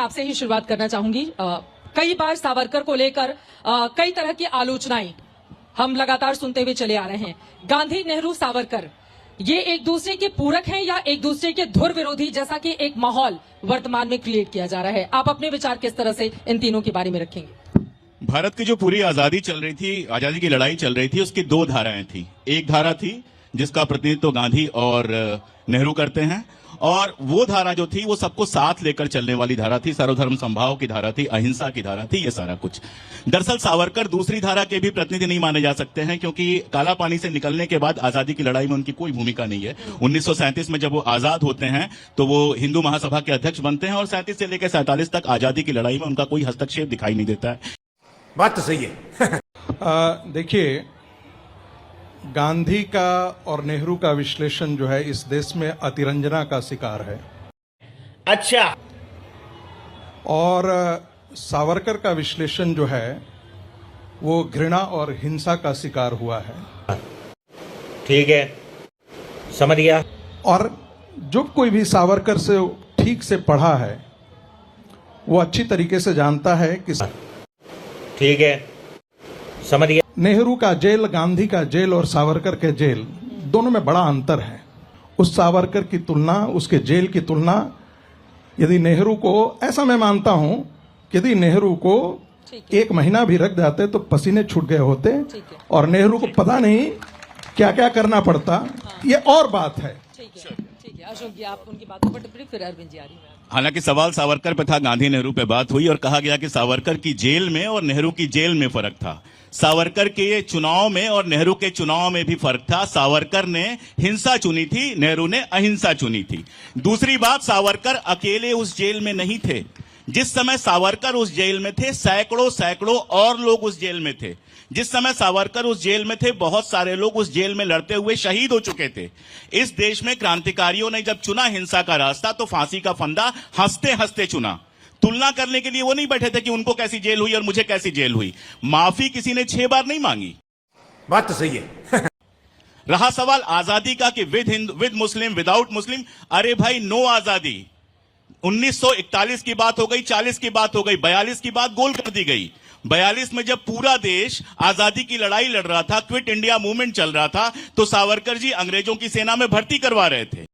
आपसे ही शुरुआत करना चाहूंगी। कई बार सावरकर को लेकर कई तरह की आलोचनाएं हम लगातार सुनते हुए चले आ रहे हैं। गांधी, नेहरू, सावरकर ये एक दूसरे के पूरक हैं या एक दूसरे के धुर विरोधी, जैसा कि एक माहौल वर्तमान में क्रिएट किया जा रहा है? आप अपने विचार किस तरह से इन तीनों के बारे में रखेंगे? भारत की जो पूरी आजादी चल रही थी, आजादी की लड़ाई चल रही थी, उसकी दो धाराएं थी। एक धारा थी जिसका प्रतिनिधित्व गांधी और नेहरू करते हैं, और वो धारा जो थी वो सबको साथ लेकर चलने वाली धारा थी, सर्वधर्म समभाव की धारा थी, अहिंसा की धारा थी, ये सारा कुछ। दरअसल सावरकर दूसरी धारा के भी प्रतिनिधि नहीं माने जा सकते हैं, क्योंकि काला पानी से निकलने के बाद आजादी की लड़ाई में उनकी कोई भूमिका नहीं है। 1937 में जब वो आजाद होते हैं तो वो हिंदू महासभा के अध्यक्ष बनते हैं, और 37 से लेकर 47 तक आजादी की लड़ाई में उनका कोई हस्तक्षेप दिखाई नहीं देता है। बात तो सही है। देखिए, गांधी का और नेहरू का विश्लेषण जो है इस देश में अतिरंजना का शिकार है। अच्छा। और सावरकर का विश्लेषण जो है वो घृणा और हिंसा का शिकार हुआ है। ठीक है, समझ गया। और जो कोई भी सावरकर से ठीक से पढ़ा है वो अच्छी तरीके से जानता है कि ठीक है, समझ गया। नेहरू का जेल, गांधी का जेल और सावरकर के जेल, दोनों में बड़ा अंतर है। उस सावरकर की तुलना, उसके जेल की तुलना, यदि नेहरू को, ऐसा मैं मानता हूं कि यदि नेहरू को 1 महीना भी रख जाते तो पसीने छूट गए होते, और नेहरू को पता नहीं क्या क्या करना पड़ता। ये और बात है। ठीक है अशोक जी, आप उनकी बातों पर टिप्पणी, फिर अरविंद जी आ रही है। हालांकि सवाल सावरकर पे था, गांधी नेहरू पे बात हुई और कहा गया कि सावरकर की जेल में और नेहरू की जेल में फर्क था। सावरकर के चुनाव में और नेहरू के चुनाव में भी फर्क था। सावरकर ने हिंसा चुनी थी, नेहरू ने अहिंसा चुनी थी। दूसरी बात, सावरकर अकेले उस जेल में नहीं थे। जिस समय सावरकर उस जेल में थे, सैकड़ों और लोग उस जेल में थे। जिस समय सावरकर उस जेल में थे, बहुत सारे लोग उस जेल में लड़ते हुए शहीद हो चुके थे। इस देश में क्रांतिकारियों ने जब चुना हिंसा का रास्ता, तो फांसी का फंदा हंसते हंसते चुना। तुलना करने के लिए वो नहीं बैठे थे कि उनको कैसी जेल हुई और मुझे कैसी जेल हुई। माफी किसी ने 6 बार नहीं मांगी। बात तो सही है। रहा सवाल आजादी का कि विद मुस्लिम, विदाउट मुस्लिम, अरे भाई नो आजादी। 1941 की बात हो गई, 40 की बात हो गई, 42 की बात गोल कर दी गई। 42 में जब पूरा देश आजादी की लड़ाई लड़ रहा था, क्विट इंडिया मूवमेंट चल रहा था, तो सावरकर जी अंग्रेजों की सेना में भर्ती करवा रहे थे।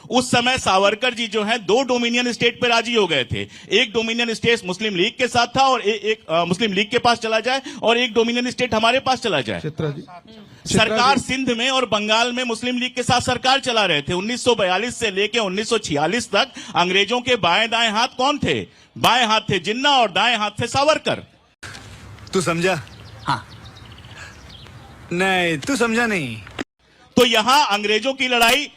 उस समय सावरकर जी जो है 2 डोमिनियन स्टेट पे राजी हो गए थे। एक डोमिनियन स्टेट मुस्लिम लीग के साथ था, और एक मुस्लिम लीग के पास चला जाए, और एक डोमिनियन स्टेट हमारे पास चला जाए। सरकार सिंध में और बंगाल में मुस्लिम लीग के साथ सरकार चला रहे थे। 1942 से लेकर 1946 तक अंग्रेजों के बाएं दाएं हाथ कौन थे? बाएं हाथ थे जिन्ना और दाएं हाथ थे सावरकर। तू समझा? हाँ। नहीं, तू समझा नहीं। तो यहां अंग्रेजों की लड़ाई,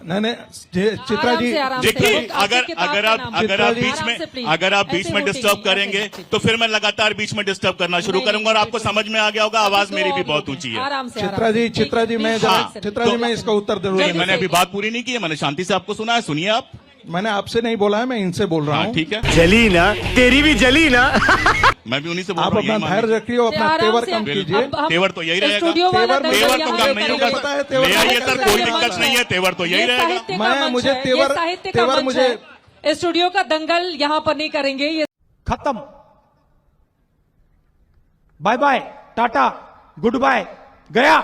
नहीं, चित्रा जी देखिए, अगर आप बीच में डिस्टर्ब करेंगे तो फिर मैं लगातार बीच में डिस्टर्ब करना शुरू करूंगा, और आपको समझ में आ गया होगा आवाज मेरी भी बहुत ऊंची है। चित्रा जी मैं इसका उत्तर जरूर। मैंने अभी बात पूरी नहीं की है, मैंने शांति से आपको सुना है, सुनिए आप। मैंने आपसे नहीं बोला है, मैं इनसे बोल रहा हूँ। ठीक है, जली ना, तेरी भी जली ना। मैं भी उन्हीं से बोल आप रहा हूँ। अपना धैर्य रखिए और अपना तेवर कम कीजिए। तेवर तो यही रहेगा, तेवर तो कम नहीं होगा। ले आइए सर, कोई दिक्कत नहीं है, तेवर तो यही रहेगा। मुझे स्टूडियो का दंगल यहाँ पर नहीं करेंगे। ये खत्म, बाय बाय, टाटा, गुड बाय, गया।